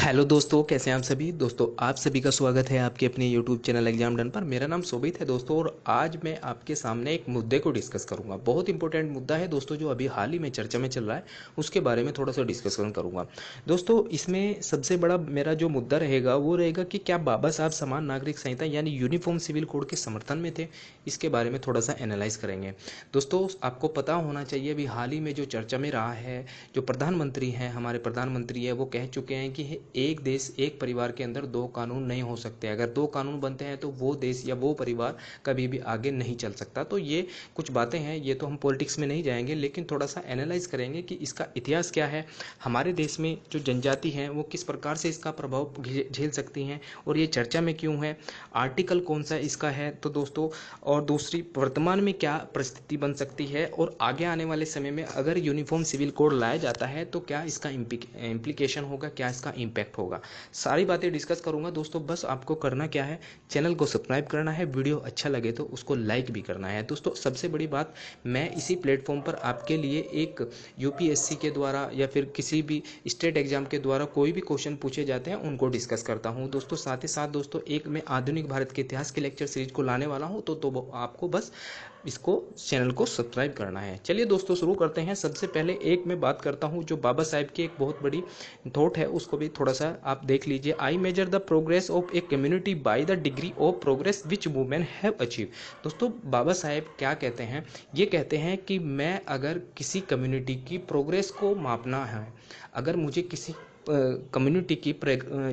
Hello दोस्तों, कैसे हैं आप सभी। दोस्तों आप सभी का स्वागत है आपके अपने यूट्यूब चैनल एग्जाम डन पर। मेरा नाम शोभित है दोस्तों, और आज मैं आपके सामने एक मुद्दे को डिस्कस करूंगा। बहुत इंपॉर्टेंट मुद्दा है दोस्तों, जो अभी हाल ही में चर्चा में चल रहा है, उसके बारे में थोड़ा सा डिस्कशन करूंगा। दोस्तों इसमें सबसे बड़ा मेरा जो मुद्दा रहेगा वो रहेगा कि क्या बाबा साहब समान नागरिक संहिता यानी यूनिफॉर्म सिविल कोड के समर्थन में थे। इसके बारे में थोड़ा सा एनालाइज करेंगे। दोस्तों आपको पता होना चाहिए, अभी हाल ही में जो चर्चा में रहा है, जो प्रधानमंत्री हैं, हमारे प्रधानमंत्री है, वो कह चुके हैं कि एक देश एक परिवार के अंदर दो कानून नहीं हो सकते। अगर दो कानून बनते हैं तो वो देश या वो परिवार कभी भी आगे नहीं चल सकता। तो ये कुछ बातें हैं, ये तो हम पॉलिटिक्स में नहीं जाएंगे, लेकिन थोड़ा सा एनालाइज करेंगे कि इसका इतिहास क्या है, हमारे देश में जो जनजाति हैं वो किस प्रकार से इसका प्रभाव झेल सकती हैं, और ये चर्चा में क्यों है, आर्टिकल कौन सा इसका है। तो दोस्तों, और दूसरी वर्तमान में क्या परिस्थिति बन सकती है, और आगे आने वाले समय में अगर यूनिफॉर्म सिविल कोड लाया जाता है तो क्या इसका इम्प्लीकेशन होगा, क्या इसका इम्पैक्ट होगा। सारी बातें डिस्कस करूंगा दोस्तों। बस आपको करना क्या है, चैनल को सब्सक्राइब करना है, वीडियो अच्छा लगे तो उसको लाइक भी करना है। दोस्तों सबसे बड़ी बात, मैं इसी प्लेटफॉर्म पर आपके लिए एक यूपीएससी के द्वारा या फिर किसी भी स्टेट एग्जाम के द्वारा कोई भी क्वेश्चन पूछे जाते हैं उनको डिस्कस करता हूं दोस्तों। साथ ही साथ दोस्तों एक मैं आधुनिक भारत के इतिहास के लेक्चर सीरीज को लाने वाला हूं, तो आपको बस इसको चैनल को सब्सक्राइब करना है। चलिए दोस्तों शुरू करते हैं। सबसे पहले एक मैं बात करता हूं, जो बाबा साहेब की एक बहुत बड़ी थॉट है, उसको भी थोड़ा सा आप देख लीजिए। I measure the progress of a community by the degree of progress which women have achieve. दोस्तों बाबा साहेब क्या कहते हैं, ये कहते हैं कि मैं अगर किसी कम्युनिटी की प्रोग्रेस को मापना है, अगर मुझे किसी कम्युनिटी की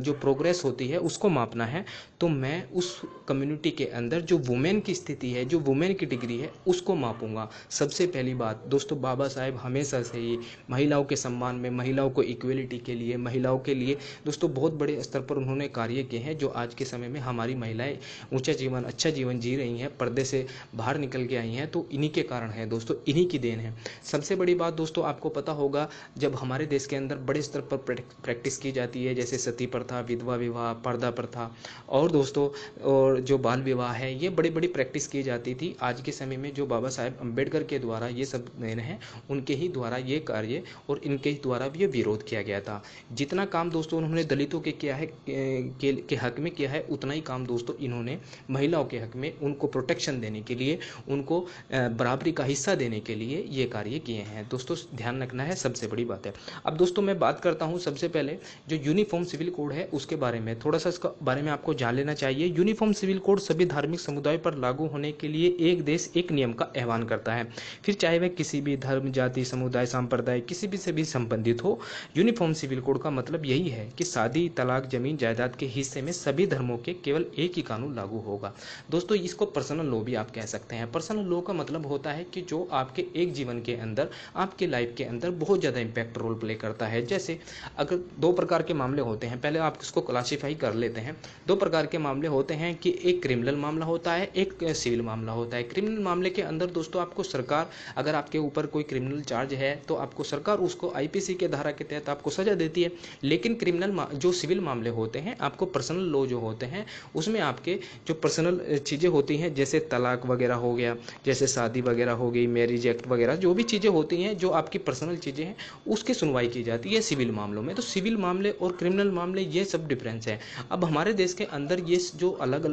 जो प्रोग्रेस होती है उसको मापना है, तो मैं उस कम्युनिटी के अंदर जो वुमेन की स्थिति है, जो वुमेन की डिग्री है, उसको मापूंगा। सबसे पहली बात दोस्तों, बाबा साहेब हमेशा से ही महिलाओं के सम्मान में, महिलाओं को इक्वलिटी के लिए, महिलाओं के लिए दोस्तों बहुत बड़े स्तर पर उन्होंने कार्य किए हैं। जो आज के समय में हमारी महिलाएं ऊंचा जीवन, अच्छा जीवन जी रही हैं, पर्दे से बाहर निकल के आई हैं, तो इन्हीं के कारण है दोस्तों, इन्हीं की देन है। सबसे बड़ी बात दोस्तों, आपको पता होगा जब हमारे देश के अंदर बड़े स्तर पर प्रैक्टिस की जाती है, जैसे सती प्रथा, विधवा विवाह, पर्दा प्रथा, और दोस्तों और जो बाल विवाह है, ये बड़ी बड़ी प्रैक्टिस की जाती थी। आज के समय में जो बाबा साहेब अम्बेडकर के द्वारा ये सब देन है, उनके ही द्वारा ये कार्य और इनके ही द्वारा भी ये विरोध किया गया था। जितना काम दोस्तों उन्होंने दलितों के किया है, के हक में किया है, उतना ही काम दोस्तों इन्होंने महिलाओं के हक में, उनको प्रोटेक्शन देने के लिए, उनको बराबरी का हिस्सा देने के लिए ये कार्य किए हैं। दोस्तों ध्यान रखना है, सबसे बड़ी बात है। अब दोस्तों मैं बात करता हूं सबसे पहले जो यूनिफॉर्म सिविल कोड है उसके बारे में, थोड़ा सा इसका बारे में आपको जान लेना चाहिए। यूनिफॉर्म सिविल कोड सभी धार्मिक समुदायों पर लागू होने के लिए एक देश एक नियम का आह्वान करता है, फिर चाहे वह किसी भी धर्म, जाति, समुदाय, संप्रदाय, किसी भी से भी संबंधित हो। यूनिफॉर्म सिविल कोड का मतलब यही है कि शादी, तलाक, जमीन जायदाद के हिस्से में सभी धर्मों के केवल एक ही कानून लागू होगा। दोस्तों इसको पर्सनल लॉ भी आप कह सकते हैं। पर्सनल लॉ का मतलब होता है कि जो आपके एक जीवन के अंदर, आपके लाइफ के अंदर बहुत ज़्यादा इंपैक्ट रोल प्ले करता है। जैसे अगर दो प्रकार के मामले होते हैं, पहले आप इसको क्लासीफाई कर लेते हैं। दो प्रकार के मामले होते हैं कि एक क्रिमिनल मामला होता है, एक सिविल मामला होता है। क्रिमिनल मामले के अंदर दोस्तों आपको सरकार, अगर आपके ऊपर कोई क्रिमिनल चार्ज है तो आपको सरकार उसको आईपीसी के धारा के तहत आपको सजा देती है। लेकिन क्रिमिनल जो सिविल मामले होते हैं, आपको पर्सनल लॉ जो होते हैं, उसमें आपके जो पर्सनल चीज़ें होती हैं, जैसे तलाक वगैरह हो गया, जैसे शादी वगैरह हो गई, मैरिज एक्ट वगैरह, जो भी चीज़ें होती हैं जो आपकी पर्सनल चीज़ें हैं, उसकी सुनवाई की जाती है सिविल मामलों में। तो सिविल मामले और क्रिमिनल मामले, ये सब डिफरेंस है। अब हमारे देश के अंदर ये जो अलग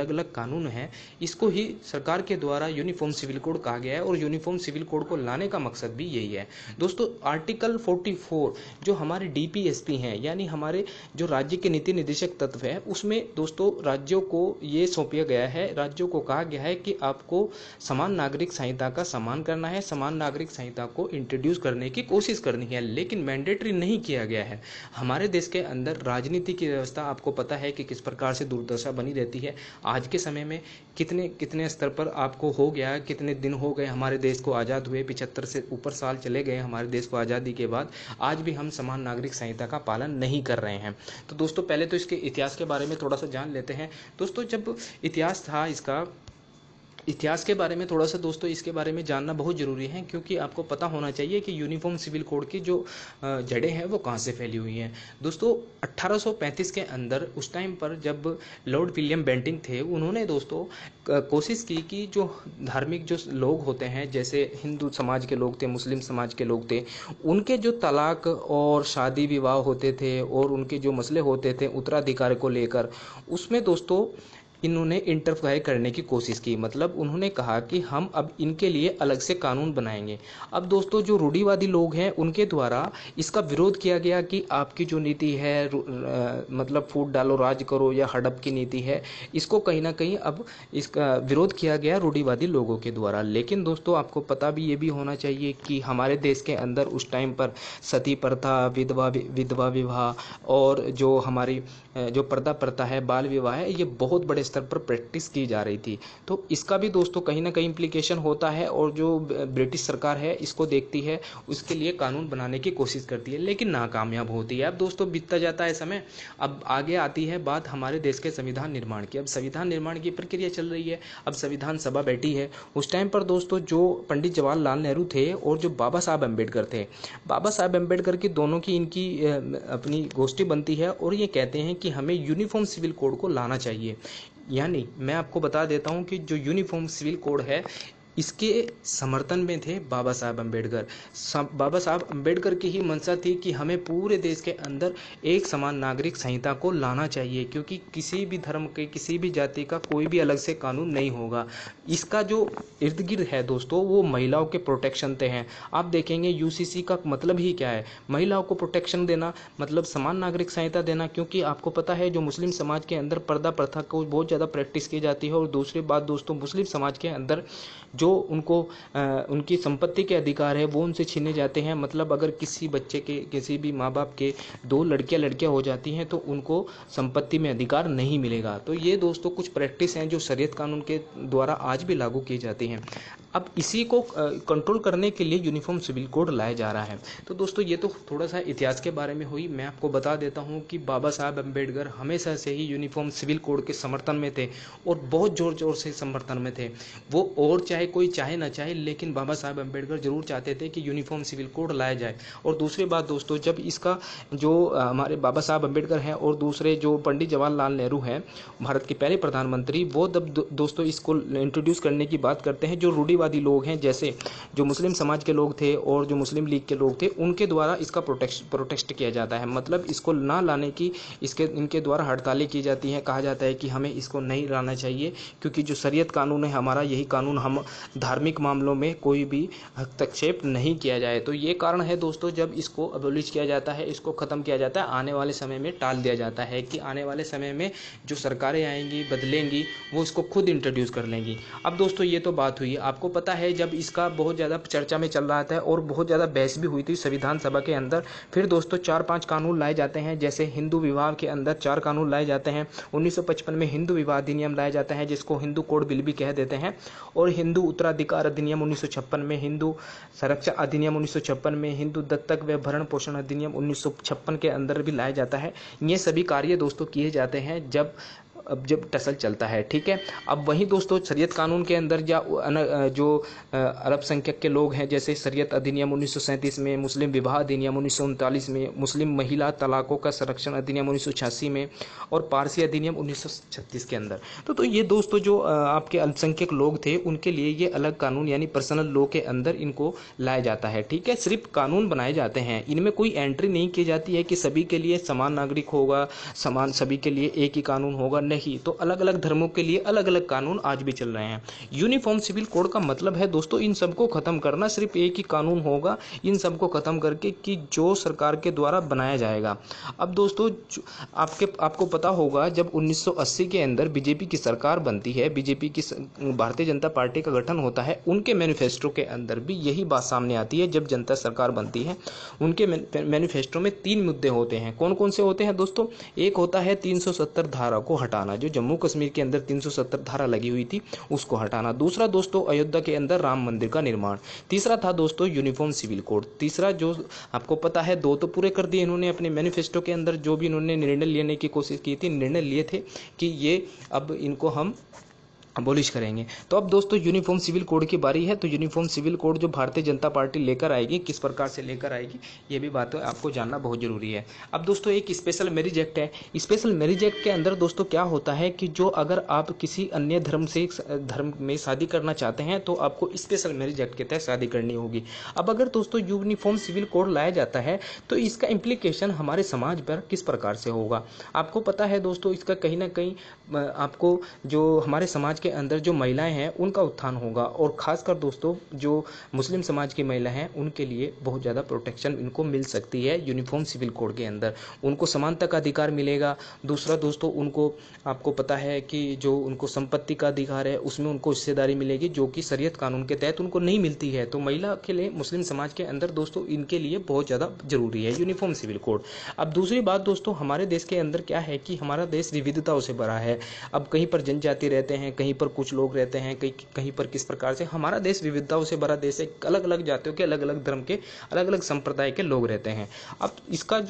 अलग कानून हैं, इसको ही सरकार के द्वारा यूनिफॉर्म सिविल कोड कहा गया है, और यूनिफॉर्म सिविल कोड को लाने का मकसद भी यही है। दोस्तों आर्टिकल 44 जो हमारे डीपीएसपी हैं, यानी हमारे जो राज्य के नीति निदेशक तत्व है, उसमें दोस्तों राज्यों को ये सौंपा गया है, राज्यों को कहा गया है कि आपको समान नागरिक संहिता का सम्मान करना है, समान नागरिक संहिता को इंट्रोड्यूस करने की कोशिश करनी है, लेकिन मैंडेटरी नहीं किया गया है। हमारे देश के अंदर राजनीति की व्यवस्था आपको पता है कि किस प्रकार से दुर्दशा बनी रहती है। आज के समय में कितने कितने स्तर पर आपको हो गया, कितने दिन हो गए हमारे देश को आज़ाद हुए, 75 से ऊपर साल चले गए हमारे देश को आज़ादी के बाद, आज भी हम समान नागरिक संहिता का पालन नहीं कर रहे हैं। तो दोस्तों पहले तो इसके इतिहास के बारे में थोड़ा सा जान लेते हैं। दोस्तों जब इतिहास था इसका, इतिहास के बारे में थोड़ा सा दोस्तों इसके बारे में जानना बहुत ज़रूरी है, क्योंकि आपको पता होना चाहिए कि यूनिफॉर्म सिविल कोड की जो जड़ें हैं वो कहाँ से फैली हुई हैं। दोस्तों 1835 के अंदर उस टाइम पर जब लॉर्ड विलियम बेंटिंग थे, उन्होंने दोस्तों कोशिश की कि जो धार्मिक जो लोग होते हैं, जैसे हिंदू समाज के लोग थे, मुस्लिम समाज के लोग थे, उनके जो तलाक और शादी विवाह होते थे और उनके जो मसले होते थे उत्तराधिकार को लेकर, उसमें दोस्तों इन्होंने इंटरफेयर करने की कोशिश की। मतलब उन्होंने कहा कि हम अब इनके लिए अलग से कानून बनाएंगे। अब दोस्तों जो रूढ़िवादी लोग हैं उनके द्वारा इसका विरोध किया गया कि आपकी जो नीति है मतलब फूट डालो राज करो या हड़प की नीति है, इसको कहीं ना कहीं अब इसका विरोध किया गया रूढ़िवादी लोगों के द्वारा। लेकिन दोस्तों आपको पता भी ये भी होना चाहिए कि हमारे देश के अंदर उस टाइम पर सती प्रथा, विधवा विवाह और जो हमारी जो पर्दा प्रथा है, बाल विवाह है, ये बहुत बड़े स्तर पर प्रैक्टिस की जा रही थी। तो इसका भी दोस्तों कहीं ना कहीं इम्प्लीकेशन होता है, और जो ब्रिटिश सरकार है इसको देखती है, उसके लिए कानून बनाने की कोशिश करती है, लेकिन नाकामयाब होती है। अब दोस्तों बीतता जाता है समय, अब आगे आती है बात हमारे देश के संविधान निर्माण की। अब संविधान निर्माण की प्रक्रिया चल रही है, अब संविधान सभा बैठी है। उस टाइम पर दोस्तों जो पंडित जवाहरलाल नेहरू थे और जो बाबा साहब अम्बेडकर थे, बाबा साहब अम्बेडकर की दोनों की इनकी अपनी गोष्ठी बनती है और ये कहते हैं कि हमें यूनिफॉर्म सिविल कोड को लाना चाहिए। यानी मैं आपको बता देता हूं कि जो यूनिफॉर्म सिविल कोड है, इसके समर्थन में थे बाबा साहब अम्बेडकर। बाबा साहब अम्बेडकर की ही मंशा थी कि हमें पूरे देश के अंदर एक समान नागरिक संहिता को लाना चाहिए, क्योंकि किसी भी धर्म के, किसी भी जाति का कोई भी अलग से कानून नहीं होगा। इसका जो इर्द गिर्द है दोस्तों, वो महिलाओं के प्रोटेक्शन पे हैं। आप देखेंगे यूसीसी का मतलब ही क्या है, महिलाओं को प्रोटेक्शन देना, मतलब समान नागरिक संहिता देना। क्योंकि आपको पता है जो मुस्लिम समाज के अंदर पर्दा प्रथा को बहुत ज़्यादा प्रैक्टिस की जाती है। और दूसरी बात दोस्तों, मुस्लिम समाज के अंदर जो उनको उनकी संपत्ति के अधिकार है वो उनसे छीने जाते हैं। मतलब अगर किसी बच्चे के, किसी भी माँ बाप के दो लड़कियां हो जाती हैं तो उनको संपत्ति में अधिकार नहीं मिलेगा। तो ये दोस्तों कुछ प्रैक्टिस हैं जो शरीयत कानून के द्वारा आज भी लागू की जाती हैं। अब इसी को कंट्रोल करने के लिए यूनिफॉर्म सिविल कोड लाया जा रहा है। तो दोस्तों ये तो थोड़ा सा इतिहास के बारे में हुई। मैं आपको बता देता हूँ कि बाबा साहब अम्बेडकर हमेशा से ही यूनिफॉर्म सिविल कोड के समर्थन में थे, और बहुत ज़ोर ज़ोर से समर्थन में थे वो। और चाहे कोई चाहे ना चाहे, लेकिन बाबा साहब अम्बेडकर जरूर चाहते थे कि यूनिफॉर्म सिविल कोड लाया जाए। और दूसरी बात दोस्तों, जब इसका जो हमारे बाबा साहब अम्बेडकर हैं और दूसरे जो पंडित जवाहरलाल नेहरू हैं, भारत के पहले प्रधानमंत्री, वो जब दोस्तों इसको इंट्रोड्यूस करने की बात करते हैं, जो रूढ़िवादी लोग हैं, जैसे जो मुस्लिम समाज के लोग थे और जो मुस्लिम लीग के लोग थे, उनके द्वारा इसका प्रोटेस्ट किया जाता है। मतलब इसको ना लाने की इनके द्वारा हड़तालें की जाती हैं। कहा जाता है कि हमें इसको नहीं लाना चाहिए, क्योंकि जो शरीयत कानून है हमारा, यही कानून हम धार्मिक मामलों में कोई भी हस्तक्षेप नहीं किया जाए। तो ये कारण है दोस्तों, जब इसको अबोलिश किया जाता है, इसको ख़त्म किया जाता है, आने वाले समय में टाल दिया जाता है कि आने वाले समय में जो सरकारें आएंगी, बदलेंगी, वो इसको खुद इंट्रोड्यूस कर लेंगी। अब दोस्तों ये तो बात हुई। आपको पता है जब इसका बहुत ज़्यादा चर्चा में चल रहा था और बहुत ज़्यादा बहस भी हुई थी संविधान सभा के अंदर, फिर दोस्तों 4-5 कानून लाए जाते हैं। जैसे हिंदू विवाह के अंदर 4 कानून लाए जाते हैं। 1955 में हिंदू विवाह अधिनियम लाया जाता है, जिसको हिंदू कोड बिल भी कह देते हैं। और हिंदू उत्तराधिकार अधिनियम 1956 में, हिंदू संरक्षण अधिनियम 1956 में, हिंदू दत्तक व भरण पोषण अधिनियम 1956 के अंदर भी लाया जाता है। ये सभी कार्य दोस्तों किए जाते हैं जब टसल चलता है, ठीक है। अब वहीं दोस्तों शरीयत कानून के अंदर जो अल्पसंख्यक के लोग हैं, जैसे शरीयत अधिनियम 1937 में, मुस्लिम विवाह अधिनियम 1939 में, मुस्लिम महिला तलाकों का संरक्षण अधिनियम 1986 में, और पारसी अधिनियम 1936 के अंदर। तो ये दोस्तों जो आपके अल्पसंख्यक लोग थे, उनके लिए ये अलग कानून यानी पर्सनल लॉ के अंदर इनको लाया जाता है, ठीक है। सिर्फ कानून बनाए जाते हैं, इनमें कोई एंट्री नहीं की जाती है कि सभी के लिए समान नागरिक होगा, समान सभी के लिए एक ही कानून होगा, नहीं। तो अलग अलग धर्मों के लिए अलग अलग कानून आज भी चल रहे हैं। यूनिफॉर्म सिविल कोड का मतलब है दोस्तों इन सबको खत्म करना। सिर्फ एक ही कानून होगा इन सबको खत्म करके, कि जो सरकार के द्वारा बनाया जाएगा। अब दोस्तों आपको पता होगा जब 1980 के अंदर बीजेपी की सरकार बनती है, बीजेपी की भारतीय जनता पार्टी का गठन होता है, उनके मैनिफेस्टो के अंदर भी यही बात सामने आती है। जब जनता सरकार बनती है, उनके मैनिफेस्टो में 3 मुद्दे होते हैं। कौन कौन से होते हैं दोस्तों? एक होता है 370 धारा को हटाना, जो जम्मू कश्मीर के अंदर 370 धारा लगी हुई थी, उसको हटाना। दूसरा दोस्तों अयोध्या के अंदर राम मंदिर का निर्माण। तीसरा था दोस्तों यूनिफॉर्म सिविल कोड। तीसरा जो आपको पता है, 2 तो पूरे कर दिए इन्होंने अपने मैनिफेस्टो के अंदर, जो भी इन्होंने निर्णय लेने की कोशिश की थी, निर्णय लिए थे कि ये अब इनको हम अबॉलिश करेंगे। तो अब दोस्तों यूनिफॉर्म सिविल कोड की बारी है। तो यूनिफॉर्म सिविल कोड जो भारतीय जनता पार्टी लेकर आएगी, किस प्रकार से लेकर आएगी, ये भी बात आपको जानना बहुत जरूरी है। अब दोस्तों एक स्पेशल मैरिज एक्ट है। स्पेशल मैरिज एक्ट के अंदर दोस्तों क्या होता है कि जो अगर आप किसी अन्य धर्म में शादी करना चाहते हैं तो आपको स्पेशल मैरिज एक्ट के तहत शादी करनी होगी। अब अगर दोस्तों यूनिफॉर्म सिविल कोड लाया जाता है तो इसका इम्प्लीकेशन हमारे समाज पर किस प्रकार से होगा। आपको पता है दोस्तों, इसका कहीं ना कहीं आपको जो हमारे समाज के अंदर जो महिलाएं हैं उनका उत्थान होगा, और खासकर दोस्तों जो मुस्लिम समाज की महिला हैं उनके लिए बहुत ज़्यादा प्रोटेक्शन इनको मिल सकती है यूनिफॉर्म सिविल कोड के अंदर। उनको समानता का अधिकार मिलेगा। दूसरा दोस्तों, उनको आपको पता है कि जो उनको संपत्ति का अधिकार है उसमें उनको हिस्सेदारी मिलेगी, जो कि शरीयत कानून के तहत उनको नहीं मिलती है। तो महिला के लिए मुस्लिम समाज के अंदर दोस्तों इनके लिए बहुत ज़्यादा जरूरी है यूनिफॉर्म सिविल कोड। अब दूसरी बात दोस्तों, हमारे देश के अंदर क्या है कि हमारा देश विविधताओं से भरा है। अब कहीं पर जनजाति रहते हैं, कहीं पर कुछ लोग रहते हैं, कहीं पर किस प्रकार से। हमारा देश विविधताओं से भरा देश है। अलग अलग जातियों के, अलग अलग धर्म के, अलग अलग संप्रदाय के लोग रहते हैं। अब इसका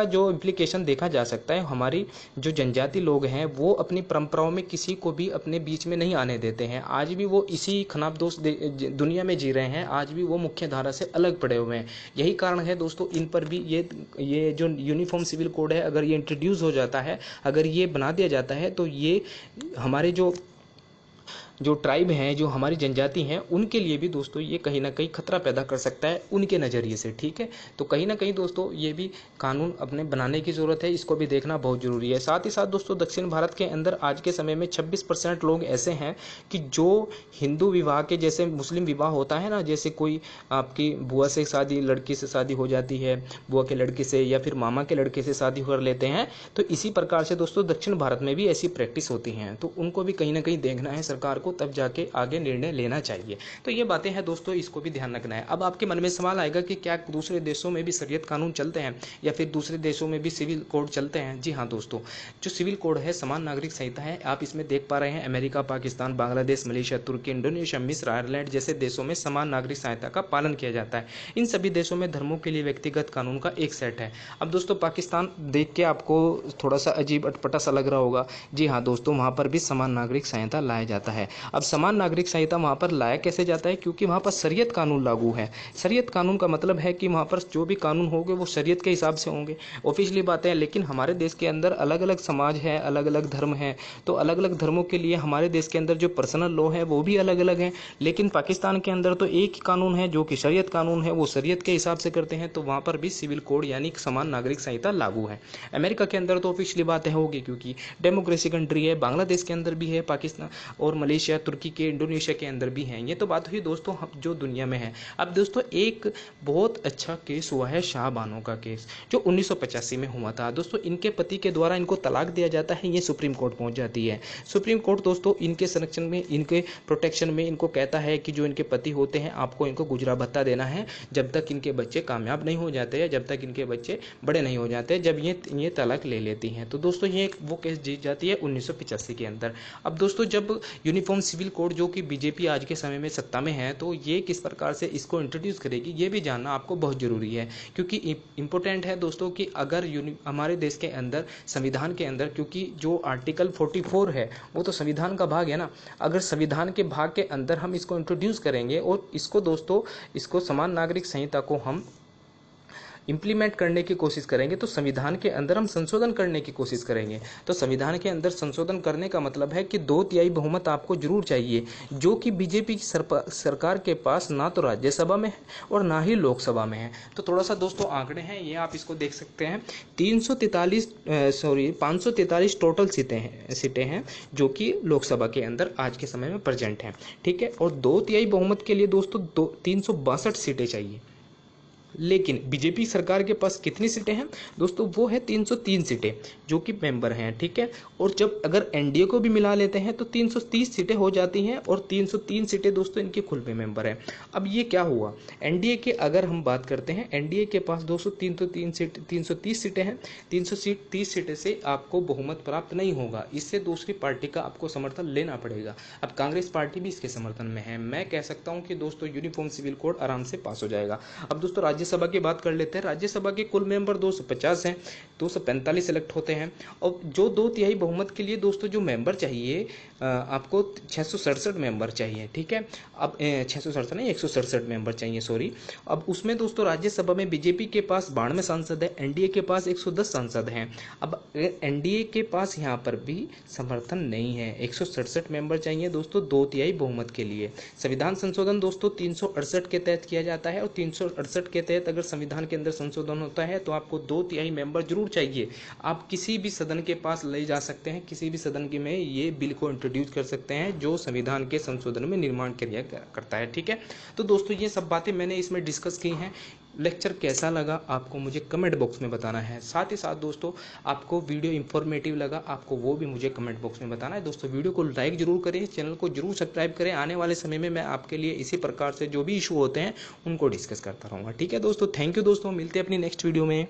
जो इम्प्लीकेशन देखा जा सकता है, हमारी जो जनजाति लोग हैं वो अपनी परंपराओं में किसी को भी अपने बीच में नहीं आने देते हैं। आज भी वो इसी खनाबदोश दुनिया में जी रहे हैं। आज भी वो मुख्य धारा से अलग पड़े हुए हैं। यही कारण है दोस्तों, इन पर भी ये जो यूनिफॉर्म सिविल कोड है, अगर ये इंट्रोड्यूस हो जाता है, अगर ये बना दिया जाता है, तो ये हमारे जो ट्राइब हैं, जो हमारी जनजाति हैं, उनके लिए भी दोस्तों ये कहीं ना कहीं खतरा पैदा कर सकता है उनके नज़रिए से। ठीक है, तो कहीं ना कहीं दोस्तों ये भी कानून अपने बनाने की ज़रूरत है। इसको भी देखना बहुत ज़रूरी है। साथ ही साथ दोस्तों दक्षिण भारत के अंदर आज के समय में 26% लोग ऐसे हैं कि जो हिंदू विवाह के जैसे मुस्लिम विवाह होता है ना, जैसे कोई आपकी बुआ से शादी, लड़की से शादी हो जाती है, बुआ के लड़के से या फिर मामा के लड़के से शादी कर लेते हैं, तो इसी प्रकार से दोस्तों दक्षिण भारत में भी ऐसी प्रैक्टिस होती हैं। तो उनको भी कहीं ना कहीं देखना है सरकार को, तब जाके आगे निर्णय लेना चाहिए। तो ये बातें हैं दोस्तों, इसको भी ध्यान रखना है। अब आपके मन में सवाल आएगा कि क्या दूसरे देशों में भी शरीयत कानून चलते हैं या फिर दूसरे देशों में भी सिविल कोड चलते हैं। जी हाँ दोस्तों, जो सिविल कोड है समान नागरिक संहिता है, आप इसमें देख पा रहे हैं अमेरिका, पाकिस्तान, बांग्लादेश, मलेशिया, तुर्की, इंडोनेशिया, मिस्र, आयरलैंड जैसे देशों में समान नागरिक संहिता का पालन किया जाता है। इन सभी देशों में धर्मों के लिए व्यक्तिगत कानून का एक सेट है। अब दोस्तों पाकिस्तान देख के आपको थोड़ा सा अजीब अटपटा सा लग रहा होगा। जी हाँ दोस्तों, वहाँ पर भी समान नागरिक संहिता लाया जाता है। अब समान नागरिक संहिता वहाँ पर लाया कैसे जाता है, क्योंकि वहाँ पर शरीयत कानून लागू है। शरीयत कानून का मतलब है कि वहाँ पर जो भी कानून होंगे वो शरीयत के हिसाब से होंगे। ऑफिशियली बात है, लेकिन हमारे देश के अंदर अलग अलग समाज है, अलग अलग धर्म है, तो अलग अलग धर्मों के लिए हमारे देश के अंदर जो पर्सनल लॉ है वो भी अलग अलग है। लेकिन पाकिस्तान के अंदर तो एक ही कानून है जो कि शरीयत कानून है, वो शरीयत के हिसाब से करते हैं। तो वहाँ पर भी सिविल कोड यानी समान नागरिक संहिता लागू है। अमेरिका के अंदर तो ऑफिशियली बात है होगी, क्योंकि डेमोक्रेसी कंट्री है। बांग्लादेश के अंदर भी है, पाकिस्तान और मलेशिया, तुर्की के, इंडोनेशिया के अंदर भी हैं। ये तो बात हुई दोस्तों जो दुनिया में है। अब दोस्तों एक बहुत अच्छा केस हुआ है शाह बानो का केस, जो 1985 में हुआ था। दोस्तों इनके पति के द्वारा इनको तलाक दिया जाता है, ये सुप्रीम कोर्ट पहुंच जाती है। सुप्रीम कोर्ट दोस्तों इनके संरक्षण में, इनके प्रोटेक्शन में इनको कहता है कि जो इनके पति होते हैं आपको इनको गुजरा भत्ता देना है जब तक इनके बच्चे कामयाब नहीं हो जाते हैं, जब तक इनके बच्चे बड़े नहीं हो जाते, जब ये तलाक ले लेती हैं। तो दोस्तों ये वो केस जीत जाती है 1985 के अंदर। अब दोस्तों जब यूनिफॉर्म सिविल कोड, जो कि बीजेपी आज के समय में सत्ता में है, तो ये किस प्रकार से इसको इंट्रोड्यूस करेगी ये भी जानना आपको बहुत जरूरी है। क्योंकि इंपॉर्टेंट है दोस्तों कि अगर हमारे देश के अंदर संविधान के अंदर, क्योंकि जो आर्टिकल 44 है वो तो संविधान का भाग है ना, अगर संविधान के भाग के अंदर हम इसको इंट्रोड्यूस करेंगे और इसको दोस्तों इसको समान नागरिक संहिता को हम इम्प्लीमेंट करने की कोशिश करेंगे, तो संविधान के अंदर हम संशोधन करने की कोशिश करेंगे। तो संविधान के अंदर संशोधन करने का मतलब है कि 2/3 बहुमत आपको जरूर चाहिए, जो कि बीजेपी की सरकार के पास ना तो राज्यसभा में है और ना ही लोकसभा में है। तो थोड़ा सा दोस्तों आंकड़े हैं, ये आप इसको देख सकते हैं। 543 टोटल सीटें हैं जो कि लोकसभा के अंदर आज के समय में प्रेजेंट हैं। ठीक है, और 2/3 बहुमत के लिए दोस्तों 362 सीटें चाहिए। लेकिन बीजेपी सरकार के पास कितनी सीटें हैं दोस्तों, वो है 303 सीटें जो कि मेंबर हैं। ठीक है, और जब अगर एनडीए को भी मिला लेते हैं तो 330 सीटें हो जाती हैं, और 303 सीटें दोस्तों इनके खुल में मेंबर हैं। अब ये क्या हुआ, एनडीए के अगर हम बात करते हैं, एनडीए के पास दोस्तों 330 सीटें हैं। 330 सीटें से आपको बहुमत प्राप्त नहीं होगा, इससे दूसरी पार्टी का आपको समर्थन लेना पड़ेगा। अब कांग्रेस पार्टी भी इसके समर्थन में है। मैं कह सकता हूं कि दोस्तों यूनिफॉर्म सिविल कोड आराम से पास हो जाएगा। अब दोस्तों राज्यसभा की बात कर लेते हैं। राज्यसभा के कुल मेंबर 250 हैं, 245 सिलेक्ट होते हैं, और जो 2/3 बहुमत के लिए दोस्तों जो मेंबर चाहिए आपको 667 मेंबर चाहिए, ठीक है। अब 667 नहीं, 167 मेंबर चाहिए, सॉरी। अब उसमें दोस्तों राज्यसभा में बीजेपी के पास 92 सांसद है, एनडीए के पास 110 सांसद हैं। अब एनडीए के पास यहाँ पर भी समर्थन नहीं है, 167 मेंबर चाहिए दोस्तों 2/3 बहुमत के लिए। संविधान संशोधन दोस्तों 368 के तहत किया जाता है, और 368 के तहत अगर संविधान के अंदर संशोधन होता है तो आपको 2/3 मेंबर जरूर चाहिए। आप किसी भी सदन के पास ले जा सकते हैं, किसी भी सदन के में ये बिल को इंट्रोड्यूस कर सकते हैं जो संविधान के संशोधन में निर्माण क्रिया करता है, ठीक है। तो दोस्तों ये सब बातें मैंने इसमें डिस्कस की हैं। लेक्चर कैसा लगा आपको मुझे कमेंट बॉक्स में बताना है। साथ ही साथ दोस्तों आपको वीडियो इंफॉर्मेटिव लगा, आपको वो भी मुझे कमेंट बॉक्स में बताना है। दोस्तों वीडियो को लाइक जरूर करें, चैनल को जरूर सब्सक्राइब करें। आने वाले समय में मैं आपके लिए इसी प्रकार से जो भी इशू होते हैं उनको डिस्कस करता रहूँगा, ठीक है दोस्तों। थैंक यू दोस्तों, मिलते हैं अपनी नेक्स्ट वीडियो में।